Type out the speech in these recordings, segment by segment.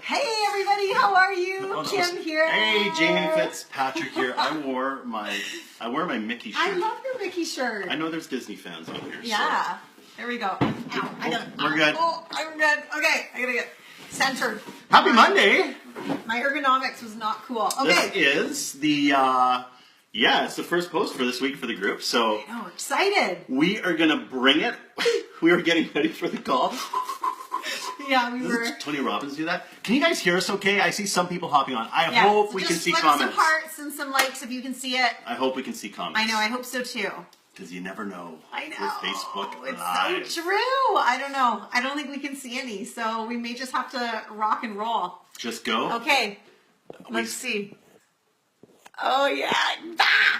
Hey everybody, how are you? Kim here. Hey, Jamie Fitzpatrick here. I wear my Mickey shirt. I love your Mickey shirt. I know there's Disney fans out here. Yeah. So. There we go. Ow, we're good. Oh, I'm good. Okay, I gotta get centered. Happy Monday. My ergonomics was not cool. Okay. This is the it's the first post for this week for the group. So I know, excited. We are gonna bring it. We were getting ready for the call. Yeah, we were. Does Tony Robbins do that? Can you guys hear us okay? I see some people hopping on. I hope we can see comments. Just some hearts and some likes if you can see it. I hope we can see comments. I know, I hope so too. Because you never know. I know. With Facebook it's Live. so true. I don't know. I don't think we can see any, so we may just have to rock and roll. Just go? Okay. Let's see. Oh, yeah.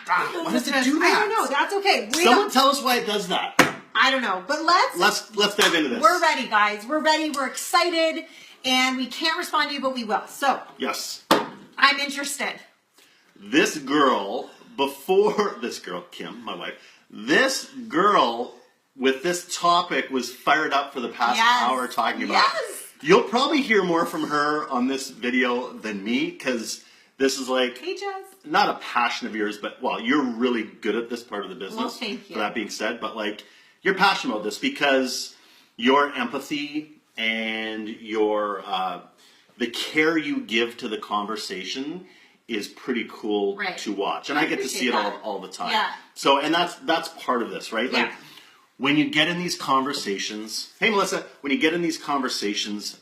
Why does it do that? I don't know. That's okay. Someone tell us why it does that. I don't know. But let's dive into this. We're ready, guys. We're ready. We're excited. And we can't respond to you, but we will. So. Yes. I'm interested. This girl, Kim, my wife, this girl with this topic was fired up for the past hour talking about it. Yes. You'll probably hear more from her on this video than me, because this is like, hey, Jess. Not a passion of yours, but, well, you're really good at this part of the business. Well, thank you. For that being said, but, like, you're passionate about this because your empathy and your, the care you give to the conversation is pretty cool to watch. And I get to see it all the time. Yeah. So, and that's part of this, right? Yeah. Like, when you get in these conversations, hey Melissa, when you get in these conversations,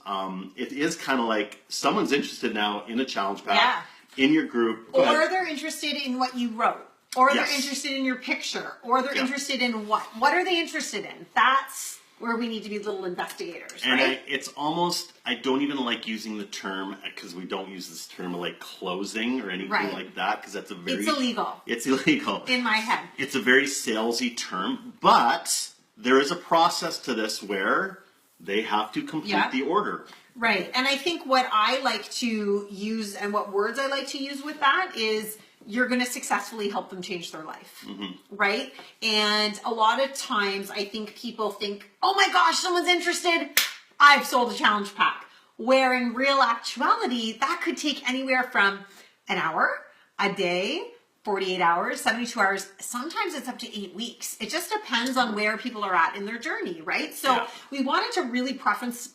it is kind of like someone's interested now in a challenge pack, in your group. Or they're interested in what you wrote. Or they're interested in your picture. Or they're interested in what? What are they interested in? That's where we need to be little investigators, and right? It's almost, I don't even like using the term, because we don't use this term like closing or anything like that, because that's it's illegal. It's illegal. In my head. It's a very salesy term, but there is a process to this where they have to complete the order. Right. And I think what I like to use and what words I like to use with that is you're going to successfully help them change their life. Right? And a lot of times I think people think, oh my gosh, someone's interested. I've sold a challenge pack. Where in real actuality, that could take anywhere from an hour, a day, 48 hours, 72 hours. Sometimes it's up to 8 weeks. It just depends on where people are at in their journey, right? So we wanted to really preface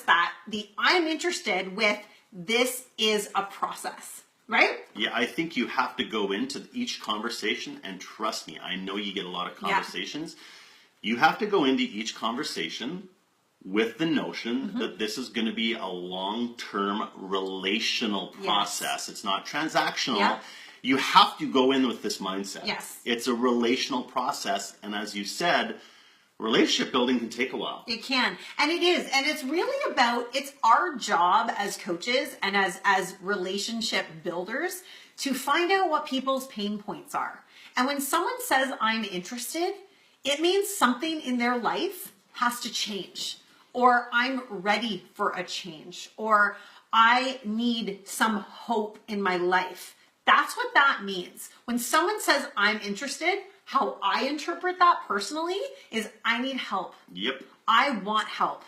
that I'm interested with this is a process, right? Yeah, I think you have to go into each conversation, and trust me, I know you get a lot of conversations. You have to go into each conversation with the notion that this is going to be a long-term relational process. It's not transactional. You have to go in with this mindset. Yes. It's a relational process, and as you said, relationship building can take a while. It can, and it is, and it's really about, it's our job as coaches and as relationship builders to find out what people's pain points are. And when someone says, I'm interested, it means something in their life has to change, or I'm ready for a change, or I need some hope in my life. That's what that means. When someone says, I'm interested, how I interpret that personally is I need help. Yep. I want help.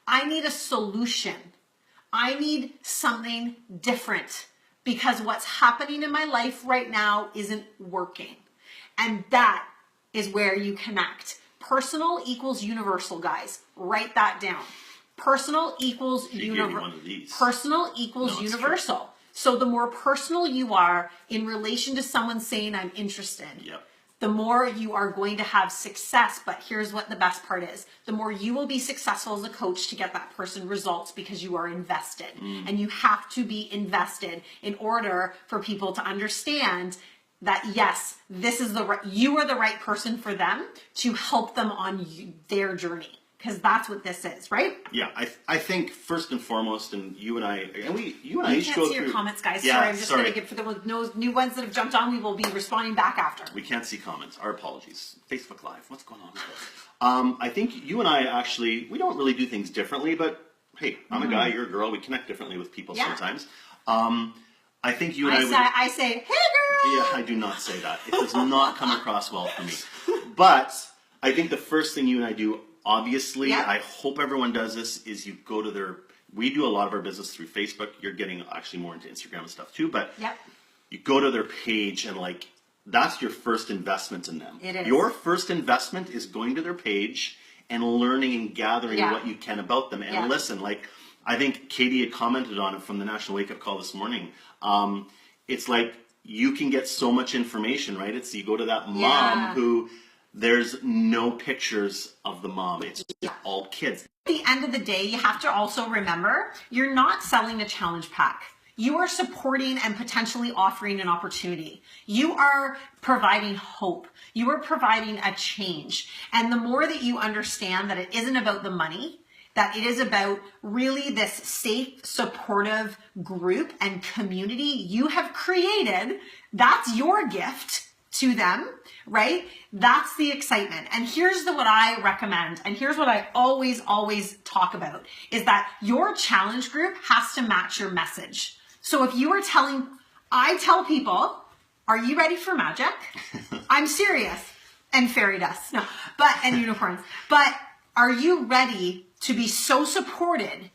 I need a solution. I need something different because what's happening in my life right now isn't working. And that is where you connect. Personal equals universal, guys. Write that down. Personal equals universal. Personal equals universal. So the more personal you are in relation to someone saying, I'm interested, the more you are going to have success. But here's what the best part is. The more you will be successful as a coach to get that person results because you are invested. And you have to be invested in order for people to understand that, yes, this is you are the right person for them to help them on their journey. Because that's what this is, right? Yeah, I think first and foremost, and you and I each go through. You can't see your comments, guys. Sorry, I'm just going to give for the new ones that have jumped on. We will be responding back after. We can't see comments. Our apologies. Facebook Live. What's going on? I think you and I actually, we don't really do things differently, but hey, I'm a guy, you're a girl. We connect differently with people sometimes. I think you and I say, hey girl. Yeah, I do not say that. It does not come across well for me. But I think the first thing you and I do, obviously, I hope everyone does this, is you go to their we do a lot of our business through Facebook. You're getting actually more into Instagram and stuff too, but Yep. you go to their page and like, that's your first investment in them. It is. Your first investment is going to their page and learning and gathering Yeah. what you can about them. And Yeah. listen, like, I think Katie had commented on it from the National Wake Up Call this morning. It's like, you can get so much information, right? It's, you go to that mom Yeah. who, there's no pictures of the mom. It's just all kids. At the end of the day, you have to also remember, you're not selling a challenge pack. You are supporting and potentially offering an opportunity. You are providing hope. You are providing a change. And the more that you understand that it isn't about the money, that it is about really this safe, supportive group and community you have created, that's your gift to them, right? That's the excitement. And here's what I recommend, and here's what I always talk about, is that your challenge group has to match your message. So if you are I tell people, are you ready for magic? I'm serious. And fairy dust, no, and unicorns. But are you ready to be so supported?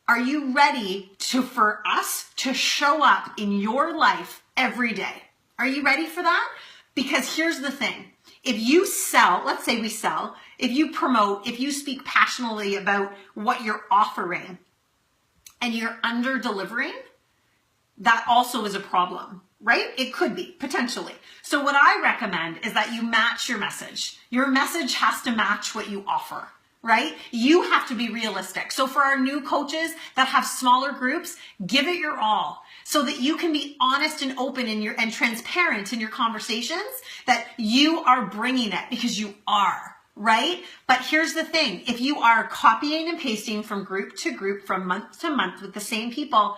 Are you ready for us to show up in your life every day? Are you ready for that? Because here's the thing. If you sell, let's say we sell, if you promote, if you speak passionately about what you're offering and you're under delivering, that also is a problem, right? It could be, potentially. So what I recommend is that you match your message. Your message has to match what you offer, right? You have to be realistic. So for our new coaches that have smaller groups, give it your all so that you can be honest and open and transparent in your conversations, that you are bringing it, because you are, right? But here's the thing. If you are copying and pasting from group to group, from month to month with the same people,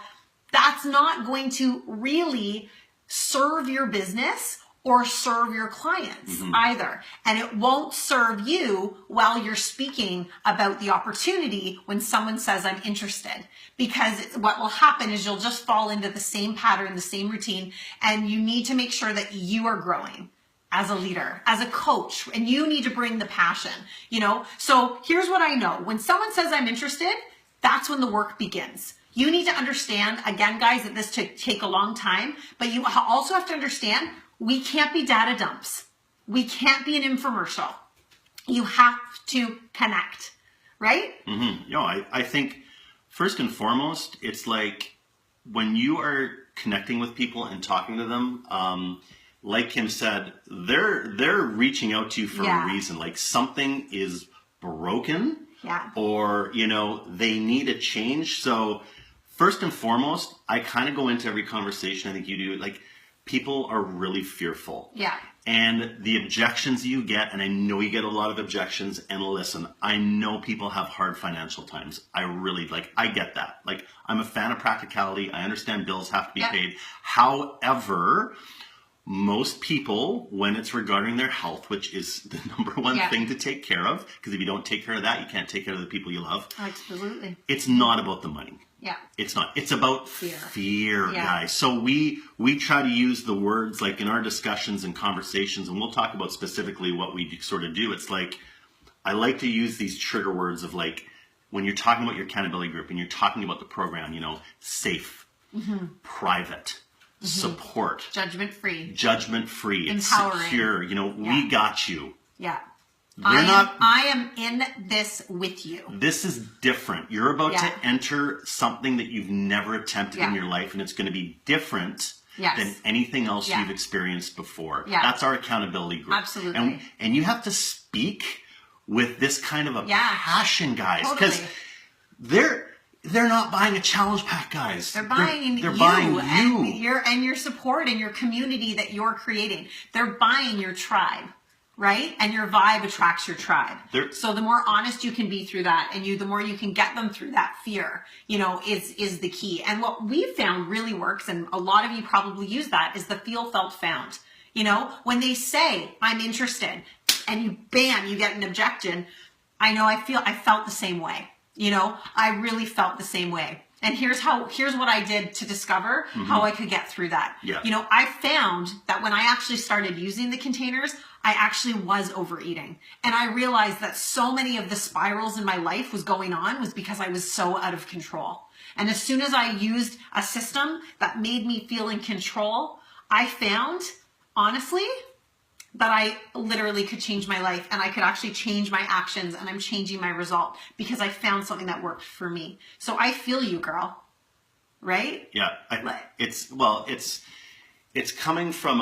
that's not going to really serve your business or serve your clients either. And it won't serve you while you're speaking about the opportunity when someone says, I'm interested. Because what will happen is you'll just fall into the same pattern, the same routine, and you need to make sure that you are growing as a leader, as a coach, and you need to bring the passion, So here's what I know. When someone says, I'm interested, that's when the work begins. You need to understand, again, guys, that this take a long time, but you also have to understand, we can't be data dumps. We can't be an infomercial. You have to connect, right? I think first and foremost, it's like when you are connecting with people and talking to them, like Kim said, they're reaching out to you for a reason. Like something is broken, or they need a change. So first and foremost, I kind of go into every conversation, I think you do, like, people are really fearful. Yeah. And the objections you get, and I know you get a lot of objections, and listen, I know people have hard financial times. I get that. Like, I'm a fan of practicality. I understand bills have to be paid. However, most people, when it's regarding their health, which is the number one thing to take care of, because if you don't take care of that, you can't take care of the people you love. Absolutely. It's not about the money. Yeah. It's not. It's about fear, guys. So we try to use the words, like in our discussions and conversations, and we'll talk about specifically what we sort of do. It's like, I like to use these trigger words of, like, when you're talking about your accountability group and you're talking about the program, safe, private, support, judgment free, it's empowering, secure, we got you. Yeah. I am in this with you. This is different. You're about to enter something that you've never attempted in your life, and it's going to be different than anything else you've experienced before. Yeah. That's our accountability group. Absolutely. And you have to speak with this kind of a passion, guys, because they're not buying a challenge pack, guys. They're buying they're buying you and your support and your community that you're creating. They're buying your tribe. Right? And your vibe attracts your tribe. So the more honest you can be through that, and the more you can get them through that fear, is the key. And what we found really works, and a lot of you probably use that, is the feel, felt, found. When they say, I'm interested, and you get an objection, I felt the same way. I really felt the same way. And here's what I did to discover how I could get through that. Yeah. I found that when I actually started using the containers, I actually was overeating. And I realized that so many of the spirals in my life was because I was so out of control. And as soon as I used a system that made me feel in control, I found, honestly, that I literally could change my life and I could actually change my actions, and I'm changing my result because I found something that worked for me. So I feel you, girl. Right? Yeah. It's coming from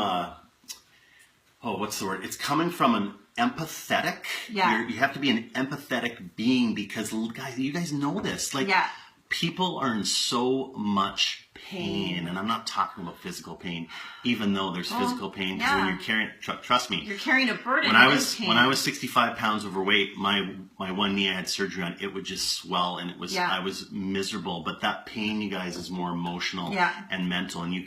what's the word? It's coming from an empathetic. Yeah. You have to be an empathetic being because, guys, you guys know this. Like, yeah. People are in so much pain, and I'm not talking about physical pain, even though there's physical pain. Because when you're carrying, trust me, you're carrying a burden. When I was 65 pounds overweight, my one knee I had surgery on, it would just swell, and I was miserable. But that pain, you guys, is more emotional and mental, and you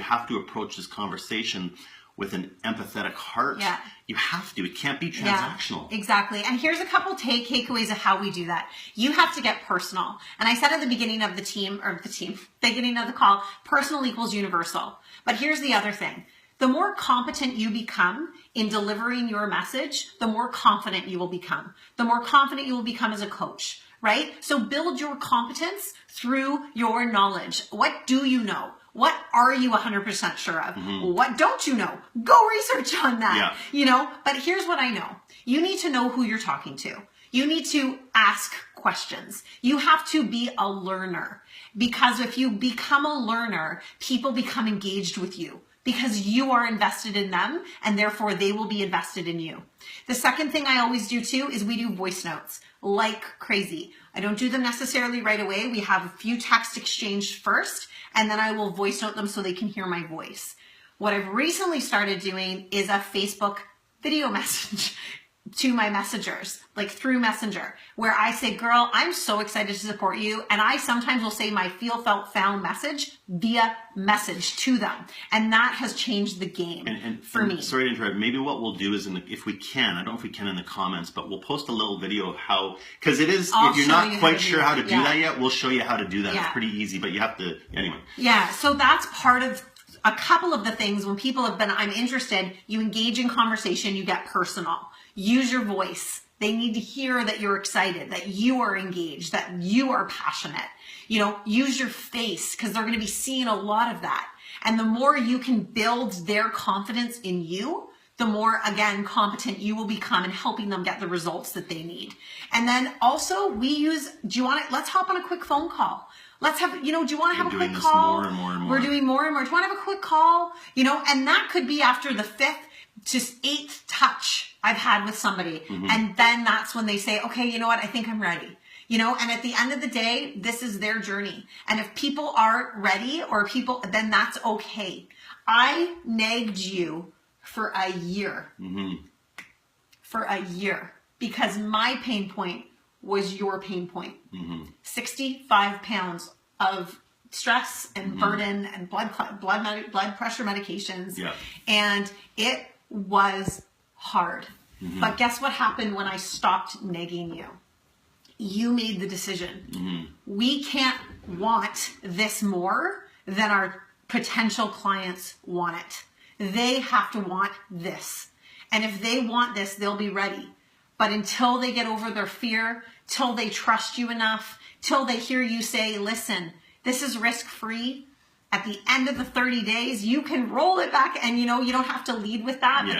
have to approach this conversation with an empathetic heart. Yeah. You have to. It can't be transactional. Yeah, exactly. And here's a couple takeaways of how we do that. You have to get personal. And I said at the beginning of beginning of the call, personal equals universal. But here's the other thing. The more competent you become in delivering your message, the more confident you will become. The more confident you will become as a coach, right? So build your competence through your knowledge. What do you know? What are you 100% sure of? Mm-hmm. What don't you know? Go research on that. Yeah. But here's what I know. You need to know who you're talking to. You need to ask questions. You have to be a learner, because if you become a learner, people become engaged with you because you are invested in them, and therefore they will be invested in you. The second thing I always do too is we do voice notes like crazy. I don't do them necessarily right away. We have a few text exchanged first, and then I will voice note them so they can hear my voice. What I've recently started doing is a Facebook video message to my messengers, like through Messenger, where I say, girl, I'm so excited to support you. And I sometimes will say my feel, felt, found message via message to them. And that has changed the game for me. Sorry to interrupt. Maybe what we'll do is, if we can, I don't know if we can in the comments, but we'll post a little video of how, because it is, if you're not quite sure how to do that yet, we'll show you how to do that. It's pretty easy, but you have to, anyway. Yeah, so that's part of a couple of the things when people have been, I'm interested, you engage in conversation, you get personal. Use your voice. They need to hear that you're excited, that you are engaged, that you are passionate. Use your face, because they're going to be seeing a lot of that. And the more you can build their confidence in you, the more, again, competent you will become in helping them get the results that they need. And then also let's hop on a quick phone call. Let's have, do you want to have a quick call? More and more and more. We're doing more and more. Do you want to have a quick call? And that could be after the 5th to 8th touch I've had with somebody. Mm-hmm. And then that's when they say, okay, you know what? I think I'm ready. And at the end of the day, this is their journey. And if people aren't ready then that's okay. I nagged you for a year. Mm-hmm. For a year. Because my pain point was your pain point. Mm-hmm. 65 pounds of stress and burden and blood pressure medications. Yeah. And it was hard. Mm-hmm. But guess what happened when I stopped nagging you? You made the decision. Mm-hmm. We can't want this more than our potential clients want it. They have to want this. And if they want this, they'll be ready. But until they get over their fear, till they trust you enough, till they hear you say, listen, this is risk-free. At the end of the 30 days, you can roll it back, and you don't have to lead with that. Yeah,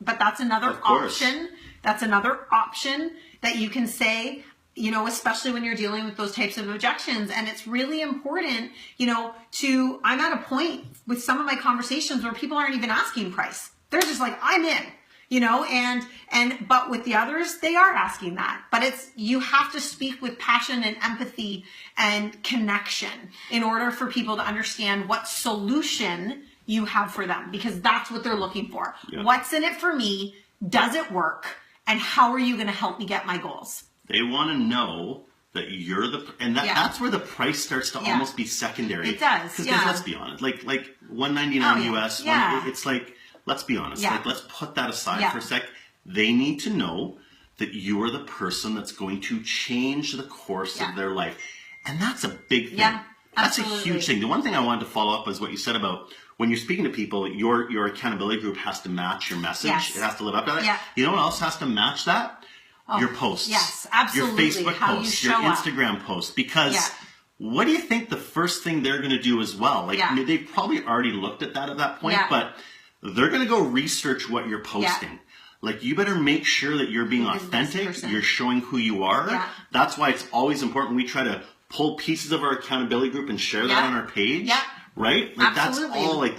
but that's another option. That's another option that you can say, especially when you're dealing with those types of objections. And it's really important, I'm at a point with some of my conversations where people aren't even asking price. They're just like, I'm in. But with the others, they are asking that. But you have to speak with passion and empathy and connection in order for people to understand what solution you have for them, because that's what they're looking for. Yeah. What's in it for me? Does it work? And how are you going to help me get my goals? They want to know that you're that's where the price starts to almost be secondary. It does. Because let's be honest, like $199 US, it's like, let's be honest. Yeah. Like, let's put that aside for a sec. They need to know that you are the person that's going to change the course of their life. And that's a big thing. Yeah. That's Absolutely. a huge thing. The one thing I wanted to follow up is what you said about when you're speaking to people, your accountability group has to match your message. Yes. It has to live up to that. Yeah. You know what else has to match that? Your posts. yes, absolutely. Your Facebook How you posts, your show up. Instagram posts. Because Yeah. what do you think the first thing they're going to do as well? Like Yeah. they've probably already looked at that point, Yeah. but they're going to go research what you're posting. Yeah. Like, you better make sure that you're being Who is this authentic. person? You're showing who you are. Yeah. That's why it's always important. We try to pull pieces of our accountability group and share that Yeah. on our page. Yeah. Right? Like, Absolutely. that's all like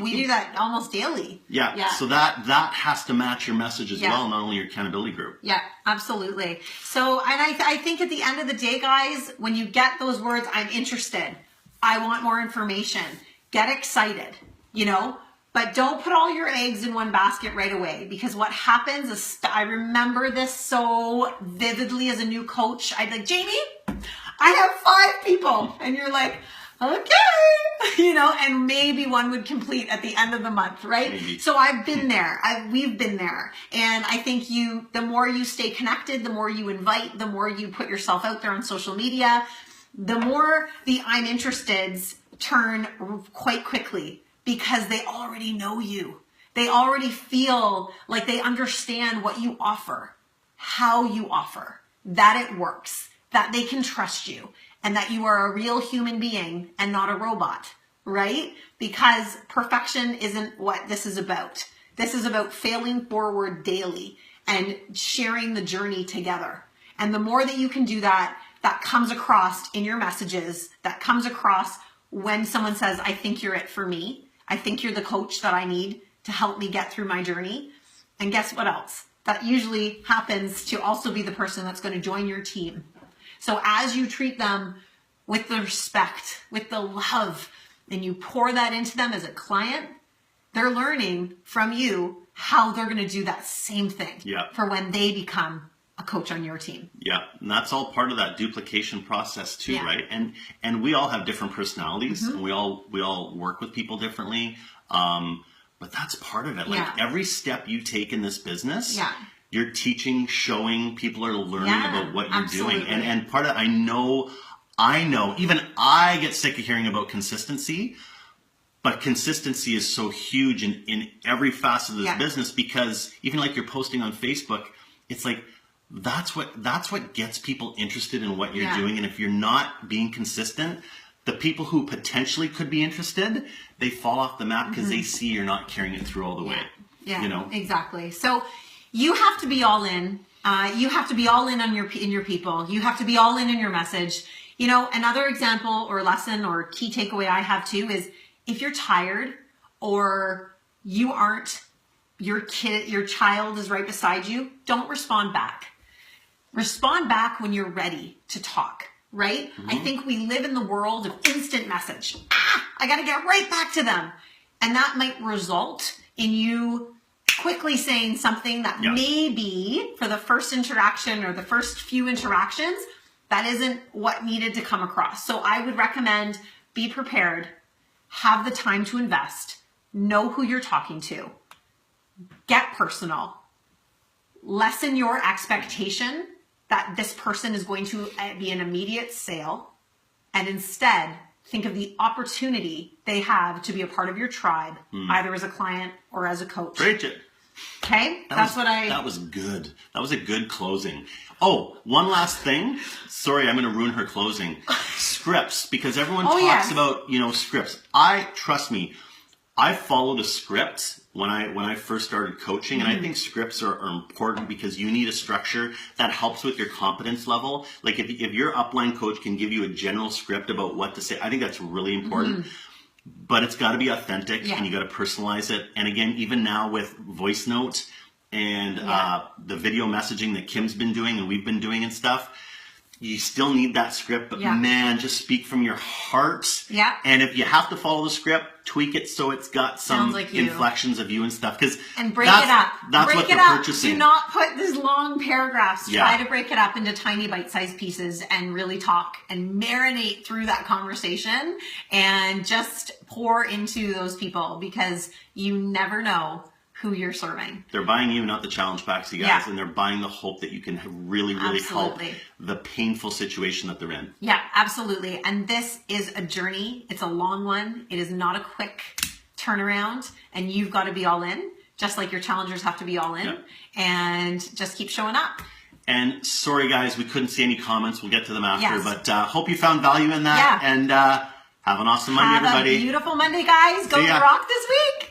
We do that almost daily. yeah. So that has to match your message as Yeah. well, not only your accountability group. Yeah, absolutely. So, and I think at the end of the day, guys, when you get those words, I'm interested, I want more information, get excited, but don't put all your eggs in one basket right away, because what happens is, I remember this so vividly as a new coach. I'd like, Jamie, I have 5 people. And you're like, okay, and maybe one would complete at the end of the month, right? Maybe. So I've been there. We've been there. And I think the more you stay connected, the more you invite, the more you put yourself out there on social media, the more the I'm interesteds turn quite quickly, because they already know you. They already feel like they understand what you offer, how you offer, that it works, that they can trust you, and that you are a real human being and not a robot, right? Because perfection isn't what this is about. This is about failing forward daily and sharing the journey together. And the more that you can do that, that comes across in your messages, that comes across when someone says, I think you're it for me. I think you're the coach that I need to help me get through my journey. And guess what else? That usually happens to also be the person that's going to join your team. So as you treat them with the respect, with the love, and you pour that into them as a client, they're learning from you how they're going to do that same thing for when they become a coach on your team. Yeah, and that's all part of that duplication process too, right? And we all have different personalities, and we all work with people differently. But that's part of it. Like, every step you take in this business, you're teaching, showing, people are learning about what you're doing. And part of, I know, even I get sick of hearing about consistency, but consistency is so huge in every facet of this business, because even like you're posting on Facebook, it's like, that's what gets people interested in what you're doing. And if you're not being consistent, the people who potentially could be interested, they fall off the map because they see you're not carrying it through all the way. Yeah, exactly. So you have to be all in. You have to be all in on your people. You have to be all in your message. Another example or lesson or key takeaway I have too is, if you're tired or you aren't, your child is right beside you, don't respond back. Respond back when you're ready to talk, right? I think we live in the world of instant message. I got to get right back to them. And that might result in you quickly saying something that maybe for the first interaction or the first few interactions, that isn't what needed to come across. So I would recommend, be prepared, have the time to invest, know who you're talking to, get personal, lessen your expectation that this person is going to be an immediate sale, and instead think of the opportunity they have to be a part of your tribe, either as a client or as a coach. Bridget. Okay? That was good. That was a good closing. Oh, one last thing. Sorry, I'm going to ruin her closing. Scripts, because everyone talks about, scripts. Trust me, I followed a script when I first started coaching, and I think scripts are important because you need a structure that helps with your competence level. Like, if your upline coach can give you a general script about what to say, I think that's really important. But it's got to be authentic, and you got to personalize it. And again, even now with voice note and the video messaging that Kim's been doing and we've been doing and stuff, you still need that script, but man, just speak from your heart. Yeah. And if you have to follow the script, tweak it so it's got some like inflections of you and stuff. And break it up. That's break what they're purchasing. Do not put these long paragraphs. Try to break it up into tiny bite-sized pieces and really talk and marinate through that conversation and just pour into those people, because you never know who you're serving. They're buying you, not the challenge packs, you guys, Yeah. and they're buying the hope that you can really help Absolutely. the painful situation that they're in. Yeah, absolutely. And this is a journey. It's a long one. It is not a quick turnaround, and you've got to be all in, just like your challengers have to be all in, Yeah. and just keep showing up. And sorry, guys, we couldn't see any comments. We'll get to them after, Yes. but hope you found value in that. Yeah. And have an awesome Monday, Have everybody. a beautiful Monday, guys. Go See ya. rock this week.